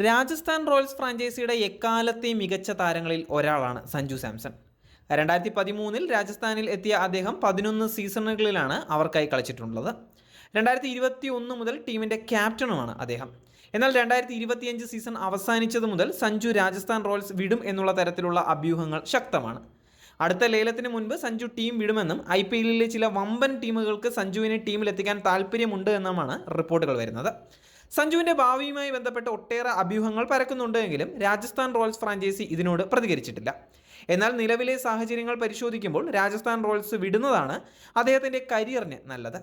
Rajasthan Royals ഫ്രാഞ്ചൈസിയുടെ എക്കാലത്തെയും മികച്ച താരങ്ങളിൽ ഒരാളാണ് സഞ്ജു സാംസൺ. 2013 രാജസ്ഥാനിൽ എത്തിയ അദ്ദേഹം 11 സീസണുകളിലാണ് അവർക്കായി കളിച്ചിട്ടുള്ളത്. 2021 മുതൽ ടീമിൻ്റെ ക്യാപ്റ്റനുമാണ് അദ്ദേഹം. എന്നാൽ 2025 സീസൺ അവസാനിച്ചത് മുതൽ സഞ്ജു രാജസ്ഥാൻ റോയൽസ് വിടും എന്നുള്ള തരത്തിലുള്ള അഭ്യൂഹങ്ങൾ ശക്തമാണ്. അടുത്ത ലേലത്തിന് മുൻപ് സഞ്ജു ടീം വിടുമെന്നും IPLലെ ചില വമ്പൻ ടീമുകൾക്ക് സഞ്ജുവിനെ ടീമിലെത്തിക്കാൻ താല്പര്യമുണ്ട് എന്നുമാണ് റിപ്പോർട്ടുകൾ വരുന്നത്. സഞ്ജുവിൻ്റെ ഭാവിയുമായി ബന്ധപ്പെട്ട് ഒട്ടേറെ അഭ്യൂഹങ്ങൾ പരക്കുന്നുണ്ട് എങ്കിലും രാജസ്ഥാൻ റോയൽസ് ഫ്രാഞ്ചൈസി ഇതിനോട് പ്രതികരിച്ചിട്ടില്ല. എന്നാൽ നിലവിലെ സാഹചര്യങ്ങൾ പരിശോധിക്കുമ്പോൾ രാജസ്ഥാൻ റോയൽസ് വിടുന്നതാണ് അദ്ദേഹത്തിൻ്റെ കരിയറിന് നല്ലത്.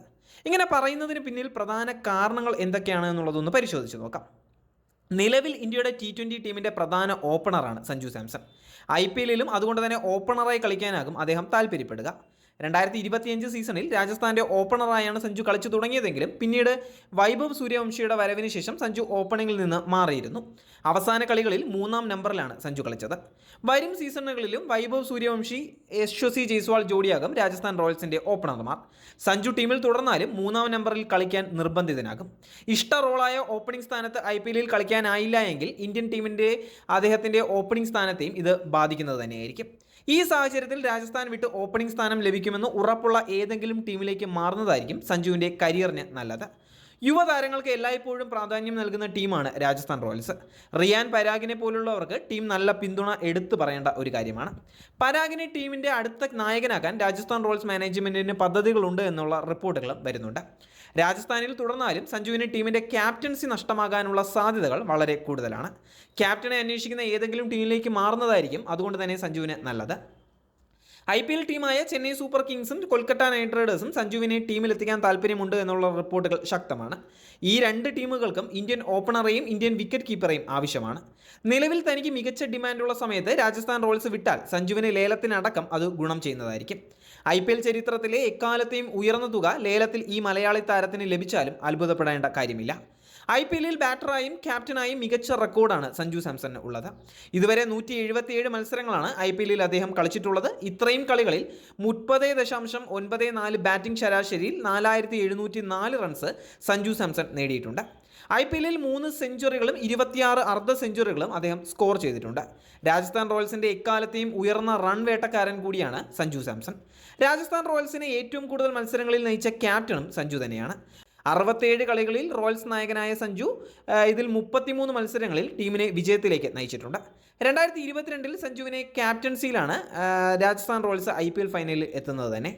ഇങ്ങനെ പറയുന്നതിന് പിന്നിൽ പ്രധാന കാരണങ്ങൾ എന്തൊക്കെയാണ് എന്നുള്ളതൊന്ന് പരിശോധിച്ച് നോക്കാം. നിലവിൽ ഇന്ത്യയുടെ T20 ടീമിൻ്റെ പ്രധാന ഓപ്പണറാണ് സഞ്ജു സാംസൺ. IPLലും അതുകൊണ്ട് തന്നെ ഓപ്പണറായി കളിക്കാനാകും അദ്ദേഹം താല്പര്യപ്പെടുക. 2025 സീസണിൽ രാജസ്ഥാൻ്റെ ഓപ്പണറായാണ് സഞ്ജു കളിച്ചു തുടങ്ങിയതെങ്കിലും പിന്നീട് വൈഭവ് സൂര്യവംശിയുടെ വരവിന് ശേഷം സഞ്ജു ഓപ്പണിങ്ങിൽ നിന്ന് മാറിയിരുന്നു. അവസാന കളികളിൽ 3-ാം നമ്പറിലാണ് സഞ്ജു കളിച്ചത്. വരും സീസണുകളിലും വൈഭവ് സൂര്യവംശി, യശസ്വി ജയ്സ്വാൾ ജോഡിയാകും രാജസ്ഥാൻ റോയൽസിൻ്റെ ഓപ്പണർമാർ. സഞ്ജു ടീമിൽ തുടർന്നാലും 3-ാം നമ്പറിൽ കളിക്കാൻ നിർബന്ധിതനാകും. ഇഷ്ട റോളായ ഓപ്പണിംഗ് സ്ഥാനത്ത് IPLൽ കളിക്കാനായില്ല എങ്കിൽ ഇന്ത്യൻ ടീമിൻ്റെ അദ്ദേഹത്തിൻ്റെ ഓപ്പണിംഗ് സ്ഥാനത്തെയും ഇത് ബാധിക്കുന്നത് തന്നെയായിരിക്കും. ഈ സാഹചര്യത്തിൽ രാജസ്ഥാൻ വിട്ട് ഓപ്പണിംഗ് സ്ഥാനം ലഭിക്കുമെന്ന് ഉറപ്പുള്ള ഏതെങ്കിലും ടീമിലേക്ക് മാറുന്നതായിരിക്കും സഞ്ജുവിൻ്റെ കരിയറിന് നല്ലത്. യുവതാരങ്ങൾക്ക് എല്ലായ്പ്പോഴും പ്രാധാന്യം നൽകുന്ന ടീമാണ് രാജസ്ഥാൻ റോയൽസ്. റിയാൻ പരാഗിനെ പോലുള്ളവർക്ക് ടീം നല്ല പിന്തുണ എടുത്തു പറയേണ്ട ഒരു കാര്യമാണ്. പരാഗിനെ ടീമിൻ്റെ അടുത്ത നായകനാക്കാൻ രാജസ്ഥാൻ റോയൽസ് മാനേജ്മെൻറ്റിന് പദ്ധതികളുണ്ട് എന്നുള്ള റിപ്പോർട്ടുകളും വരുന്നുണ്ട്. രാജസ്ഥാനിൽ തുടർന്നാലും സഞ്ജുവിന് ടീമിൻ്റെ ക്യാപ്റ്റൻസി നഷ്ടമാകാനുള്ള സാധ്യതകൾ വളരെ കൂടുതലാണ്. ക്യാപ്റ്റനെ അന്വേഷിക്കുന്ന ഏതെങ്കിലും ടീമിലേക്ക് മാറുന്നതായിരിക്കും അതുകൊണ്ട് തന്നെ സഞ്ജുവിന് നല്ലത്. IPL ടീമായ ചെന്നൈ സൂപ്പർ കിങ്സും കൊൽക്കത്ത നൈറ്റ് റൈഡേഴ്സും സഞ്ജുവിനെ ടീമിലെത്തിക്കാൻ താല്പര്യമുണ്ട് എന്നുള്ള റിപ്പോർട്ടുകൾ ശക്തമാണ്. ഈ രണ്ട് ടീമുകൾക്കും ഇന്ത്യൻ ഓപ്പണറെയും ഇന്ത്യൻ വിക്കറ്റ് കീപ്പറെയും ആവശ്യമാണ്. നിലവിൽ തനിക്ക് മികച്ച ഡിമാൻഡുള്ള സമയത്ത് രാജസ്ഥാൻ റോയൽസ് വിട്ടാൽ സഞ്ജുവിന് ലേലത്തിനടക്കം അത് ഗുണം ചെയ്യുന്നതായിരിക്കും. IPL ചരിത്രത്തിലെ എക്കാലത്തെയും ഉയർന്ന തുക ലേലത്തിൽ ഈ മലയാളി താരത്തിന് ലഭിച്ചാലും അത്ഭുതപ്പെടേണ്ട കാര്യമില്ല. IPLൽ ബാറ്ററായും ക്യാപ്റ്റനായും മികച്ച റെക്കോർഡാണ് സഞ്ജു സാംസണിന് ഉള്ളത്. ഇതുവരെ 177 മത്സരങ്ങളാണ് IPLൽ അദ്ദേഹം കളിച്ചിട്ടുള്ളത്. ഇത്രയും കളികളിൽ 30.94 ബാറ്റിംഗ് ശരാശരിയിൽ 4704 റൺസ് സഞ്ജു സാംസൺ നേടിയിട്ടുണ്ട്. IPLൽ 3 സെഞ്ചുറികളും 26 അർദ്ധ സെഞ്ചുറികളും അദ്ദേഹം സ്കോർ ചെയ്തിട്ടുണ്ട്. രാജസ്ഥാൻ റോയൽസിൻ്റെ എക്കാലത്തെയും ഉയർന്ന റൺ വേട്ടക്കാരൻ കൂടിയാണ് സഞ്ജു സാംസൺ. രാജസ്ഥാൻ റോയൽസിനെ ഏറ്റവും കൂടുതൽ മത്സരങ്ങളിൽ നയിച്ച ക്യാപ്റ്റനും സഞ്ജു തന്നെയാണ്. 67 കളികളിൽ റോയൽസ് നായകനായ സഞ്ജു ഇതിൽ 33 മത്സരങ്ങളിൽ ടീമിനെ വിജയത്തിലേക്ക് നയിച്ചിട്ടുണ്ട്. 2022 സഞ്ജുവിനെ ക്യാപ്റ്റൻസിയിലാണ് രാജസ്ഥാൻ റോയൽസ് IPL ഫൈനലിൽ എത്തുന്നത് തന്നെ.